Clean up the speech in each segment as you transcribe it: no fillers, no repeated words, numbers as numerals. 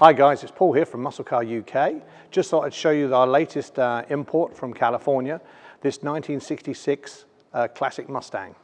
Hi guys, it's Paul here from Muscle Car UK. Just thought I'd show you our latest import from California, this 1966 classic Mustang.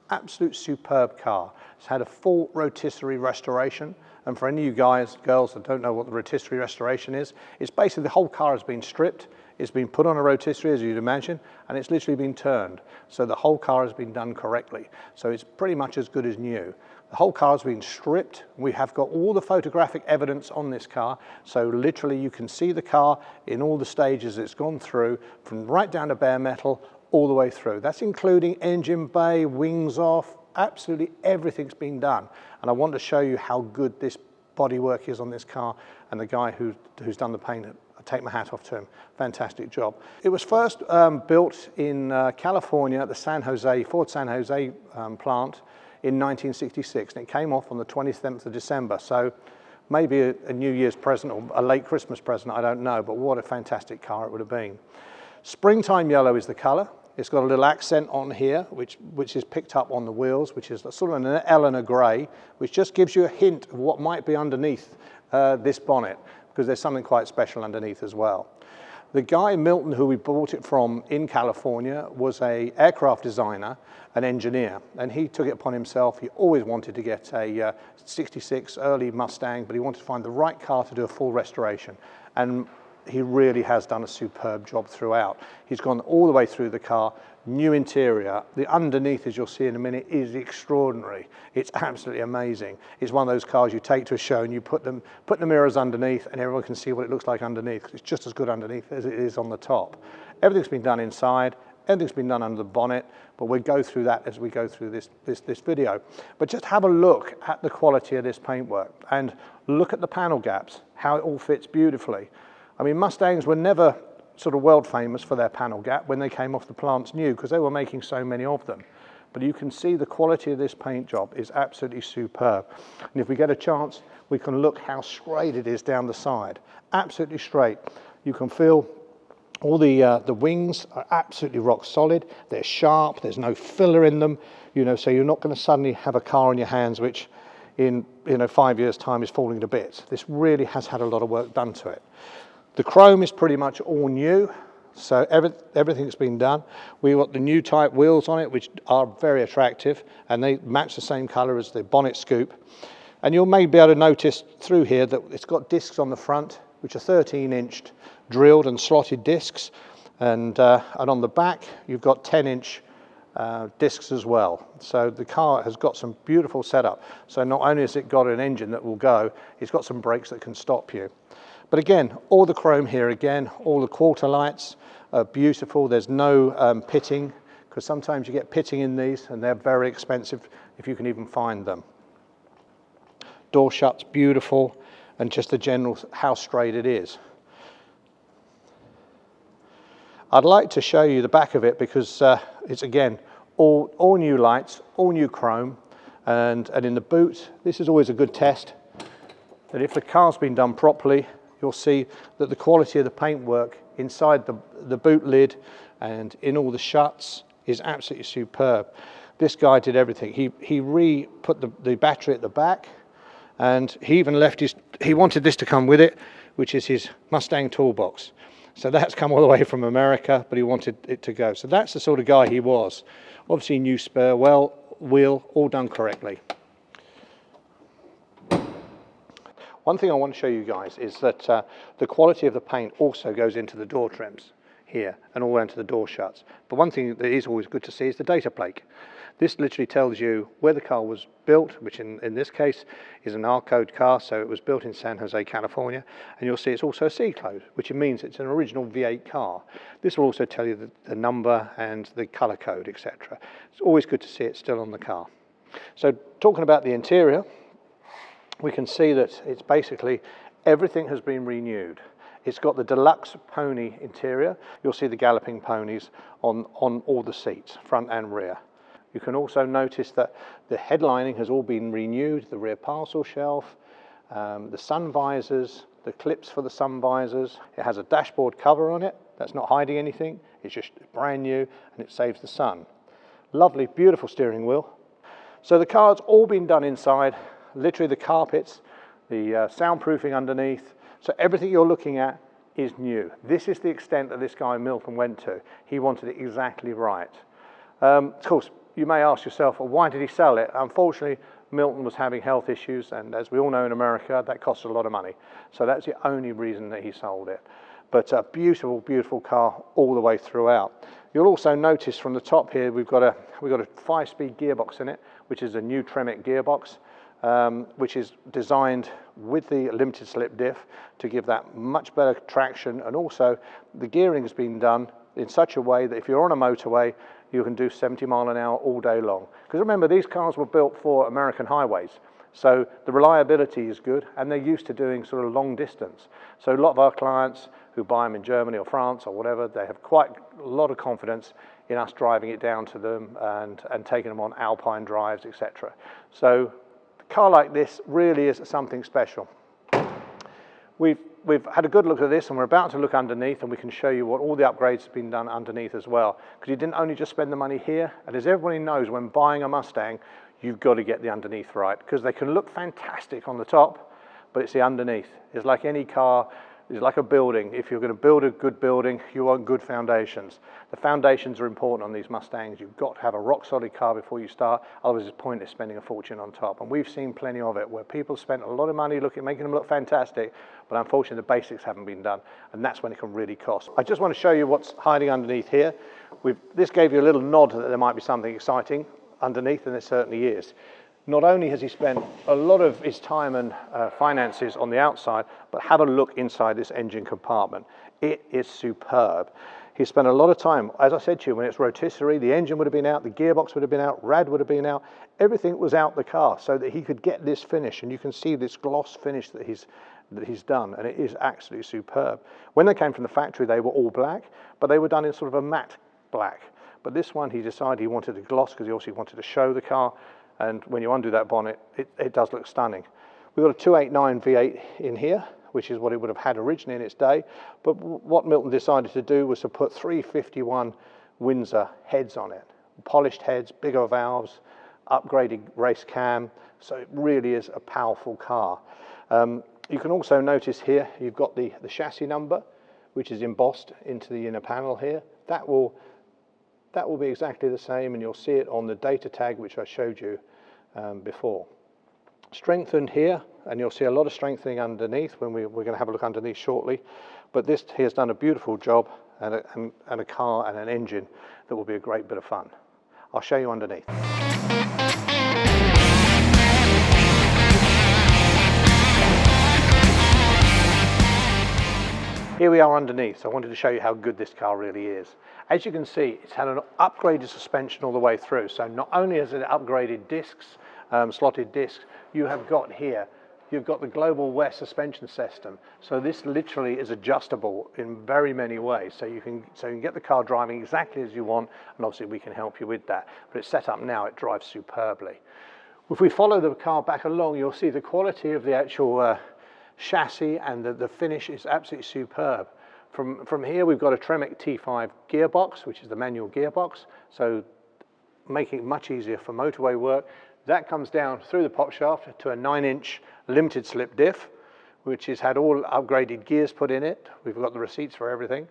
Absolute superb car. It's had a full rotisserie restoration, and for any of you guys, girls that don't know what the rotisserie restoration is, it's basically the whole car has been stripped, it's been put on a rotisserie as you'd imagine, and it's literally been turned. So the whole car has been done correctly. So it's pretty much as good as new. The whole car has been stripped. We have got all the photographic evidence on this car. So literally you can see the car in all the stages it's gone through, from right down to bare metal, all the way through. That's including engine bay, wings off, absolutely everything's been done. And I want to show you how good this bodywork is on this car, and the guy who's done the paint, I take my hat off to him. Fantastic job. It was first built in California at the Ford San Jose plant in 1966, and it came off on the 27th of December. So maybe a New Year's present or a late Christmas present, I don't know, but what a fantastic car it would have been. Springtime yellow is the color. It's got a little accent on here, which is picked up on the wheels, which is sort of an L and a grey, which just gives you a hint of what might be underneath this bonnet, because there's something quite special underneath as well. The guy, Milton, who we bought it from in California, was an aircraft designer, an engineer, and he took it upon himself. He always wanted to get a 66 early Mustang, but he wanted to find the right car to do a full restoration. And he really has done a superb job throughout. He's gone all the way through the car, new interior. The underneath, as you'll see in a minute, is extraordinary. It's absolutely amazing. It's one of those cars you take to a show and you put the mirrors underneath and everyone can see what it looks like underneath. It's just as good underneath as it is on the top. Everything's been done inside, everything's been done under the bonnet, but we'll go through that as we go through this video. But just have a look at the quality of this paintwork and look at the panel gaps, how it all fits beautifully. I mean, Mustangs were never sort of world famous for their panel gap when they came off the plants new, because they were making so many of them. But you can see the quality of this paint job is absolutely superb. And if we get a chance, we can look how straight it is down the side. Absolutely straight. You can feel all the wings are absolutely rock solid. They're sharp. There's no filler in them. You know, so you're not going to suddenly have a car in your hands which in 5 years' time is falling to bits. This really has had a lot of work done to it. The chrome is pretty much all new, so everything's been done. We've got the new type wheels on it, which are very attractive, and they match the same color as the bonnet scoop. And you'll maybe be able to notice through here that it's got discs on the front, which are 13-inch drilled and slotted discs, and on the back you've got 10-inch discs as well. So the car has got some beautiful setup. So not only has it got an engine that will go, it's got some brakes that can stop you. But again, all the chrome here again, all the quarter lights are beautiful. There's no pitting, because sometimes you get pitting in these and they're very expensive if you can even find them. Door shuts beautiful, and just the general how straight it is. I'd like to show you the back of it, because it's again all new lights, all new chrome, and in the boot, this is always a good test, that if the car's been done properly, you'll see that the quality of the paintwork inside the boot lid and in all the shuts is absolutely superb. This guy did everything. He re-put the battery at the back, and he even left he wanted this to come with it, which is his Mustang toolbox. So that's come all the way from America, but he wanted it to go. So that's the sort of guy he was. Obviously new spare wheel, all done correctly. One thing I want to show you guys is that the quality of the paint also goes into the door trims here and all around to the door shuts. But one thing that is always good to see is the data plate. This literally tells you where the car was built, which in this case is an R-code car, so it was built in San Jose, California, and you'll see it's also a C-code, which means it's an original V8 car. This will also tell you the number and the color code, etc. It's always good to see it still on the car. So talking about the interior, we can see that it's basically everything has been renewed. It's got the deluxe pony interior. You'll see the galloping ponies on all the seats, front and rear. You can also notice that the headlining has all been renewed, the rear parcel shelf, the sun visors, the clips for the sun visors. It has a dashboard cover on it. That's not hiding anything. It's just brand new and it saves the sun. Lovely, beautiful steering wheel. So the car's all been done inside. Literally the carpets, the soundproofing underneath. So everything you're looking at is new. This is the extent that this guy Milton went to. He wanted it exactly right. Of course, you may ask yourself, well, why did he sell it? Unfortunately, Milton was having health issues, and as we all know in America, that costs a lot of money. So that's the only reason that he sold it. But a beautiful, beautiful car all the way throughout. You'll also notice from the top here, we've got a 5-speed gearbox in it, which is a new Tremec gearbox, which is designed with the limited slip diff to give that much better traction, and also the gearing has been done in such a way that if you're on a motorway, you can do 70 miles an hour all day long. Because remember, these cars were built for American highways, so the reliability is good, and they're used to doing sort of long distance. So a lot of our clients who buy them in Germany or France or whatever, they have quite a lot of confidence in us driving it down to them and taking them on alpine drives, etc. So a car like this really is something special. We've had a good look at this, and we're about to look underneath, and we can show you what all the upgrades have been done underneath as well. Because you didn't only just spend the money here, and as everybody knows, when buying a Mustang, you've got to get the underneath right, because they can look fantastic on the top, but it's the underneath. It's like any car, it's like a building. If you're going to build a good building, you want good foundations. The foundations are important on these Mustangs. You've got to have a rock solid car before you start, otherwise it's pointless spending a fortune on top. And we've seen plenty of it where people spent a lot of money making them look fantastic, but unfortunately the basics haven't been done, and that's when it can really cost. I just want to show you what's hiding underneath here. This gave you a little nod that there might be something exciting underneath, and there certainly is. Not only has he spent a lot of his time and finances on the outside, but have a look inside this engine compartment. It is superb. He spent a lot of time, as I said to you, when it's rotisserie, the engine would have been out, the gearbox would have been out, rad would have been out, everything was out the car so that he could get this finish, and you can see this gloss finish that he's done, and it is absolutely superb. When they came from the factory, they were all black, but they were done in sort of a matte black. But this one, he decided he wanted a gloss because he also wanted to show the car. And when you undo that bonnet, it does look stunning. We've got a 289 V8 in here, which is what it would have had originally in its day. But what Milton decided to do was to put 351 Windsor heads on it. Polished heads, bigger valves, upgraded race cam. So it really is a powerful car. You can also notice here, you've got the chassis number, which is embossed into the inner panel here. That will be exactly the same, and you'll see it on the data tag, which I showed you before. Strengthened here, and you'll see a lot of strengthening underneath when we're going to have a look underneath shortly. But this here has done a beautiful job, and a car and an engine that will be a great bit of fun. I'll show you underneath. Here we are underneath, so I wanted to show you how good this car really is. As you can see, it's had an upgraded suspension all the way through, so not only has it upgraded discs, slotted discs, you have got here, you've got the Global West suspension system. So this literally is adjustable in very many ways, so you can get the car driving exactly as you want, and obviously we can help you with that. But it's set up now, it drives superbly. If we follow the car back along, you'll see the quality of the actual chassis, and the finish is absolutely superb. From here we've got a Tremec T5 Gearbox, which is the manual gearbox, so making it much easier for motorway work. That comes down through the pop shaft to a 9-inch limited slip diff, which has had all upgraded gears put in it. We've got the receipts for everything.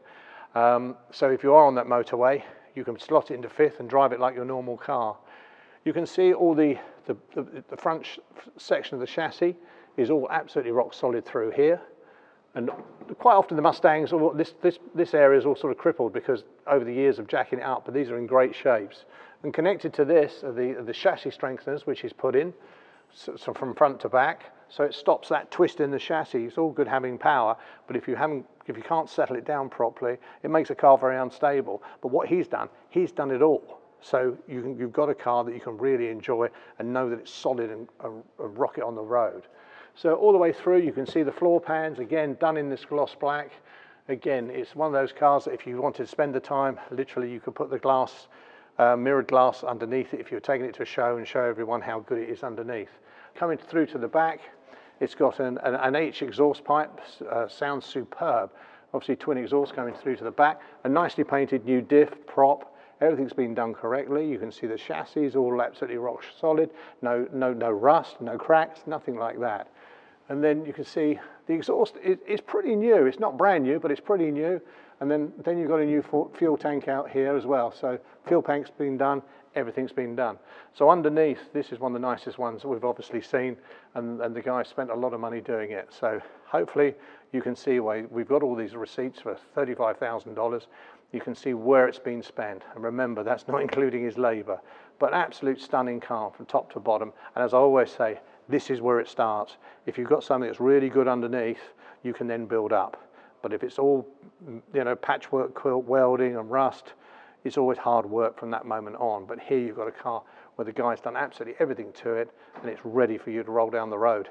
So if you are on that motorway, you can slot it into fifth and drive it like your normal car. You can see all the front section of the chassis is all absolutely rock solid through here, and quite often the Mustangs, this area is all sort of crippled because over the years of jacking it up, but these are in great shapes. And connected to this are the chassis strengtheners, which is put in, so from front to back, so it stops that twist in the chassis. It's all good having power, but if you can't settle it down properly, it makes a car very unstable. But what he's done it all. So you've got a car that you can really enjoy and know that it's solid and a rocket on the road. So all the way through, you can see the floor pans, again, done in this gloss black. Again, it's one of those cars that if you wanted to spend the time, literally you could put the glass, mirrored glass underneath it if you're taking it to a show and show everyone how good it is underneath. Coming through to the back, it's got an H exhaust pipe, sounds superb. Obviously twin exhaust coming through to the back, a nicely painted new diff, prop, everything's been done correctly. You can see the chassis is all absolutely rock solid, no rust, no cracks, nothing like that. And then you can see the exhaust is pretty new. It's not brand new, but it's pretty new. And then you've got a new fuel tank out here as well. So fuel tank's been done, everything's been done. So underneath, this is one of the nicest ones that we've obviously seen, and the guy spent a lot of money doing it. So hopefully you can see why we've got all these receipts for $35,000. You can see where it's been spent. And remember, that's not including his labor, but absolute stunning car from top to bottom. And as I always say, this is where it starts. If you've got something that's really good underneath, you can then build up. But if it's all, you know, patchwork, quilt welding and rust, it's always hard work from that moment on. But here you've got a car where the guy's done absolutely everything to it, and it's ready for you to roll down the road.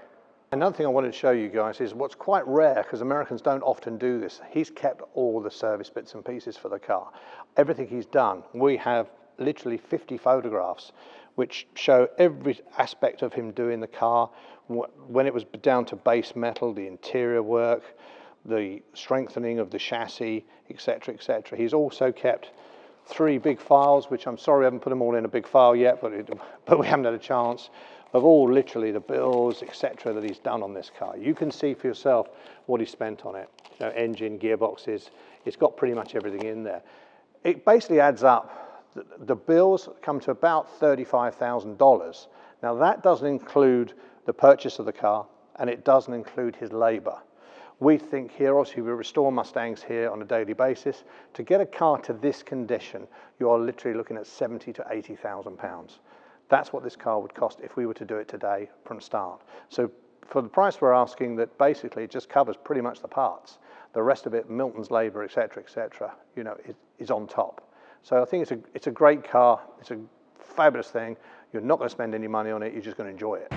Another thing I wanted to show you guys is what's quite rare, because Americans don't often do this. He's kept all the service bits and pieces for the car. Everything he's done, we have literally 50 photographs which show every aspect of him doing the car, when it was down to base metal, the interior work, the strengthening of the chassis, etc., etc. He's also kept 3 big files, which I'm sorry I haven't put them all in a big file yet, but we haven't had a chance, of all literally the bills, etc., that he's done on this car. You can see for yourself what he spent on it. You know, engine, gearboxes, it's got pretty much everything in there. It basically adds up. The bills come to about $35,000. Now that doesn't include the purchase of the car, and it doesn't include his labor. We think here, obviously we restore Mustangs here on a daily basis. To get a car to this condition, you are literally looking at 70 to 80,000 pounds. That's what this car would cost if we were to do it today from start. So for the price we're asking, that basically it just covers pretty much the parts. The rest of it, Milton's labor, etc., you know, is on top. So I think it's a great car. It's a fabulous thing. You're not going to spend any money on it. You're just going to enjoy it.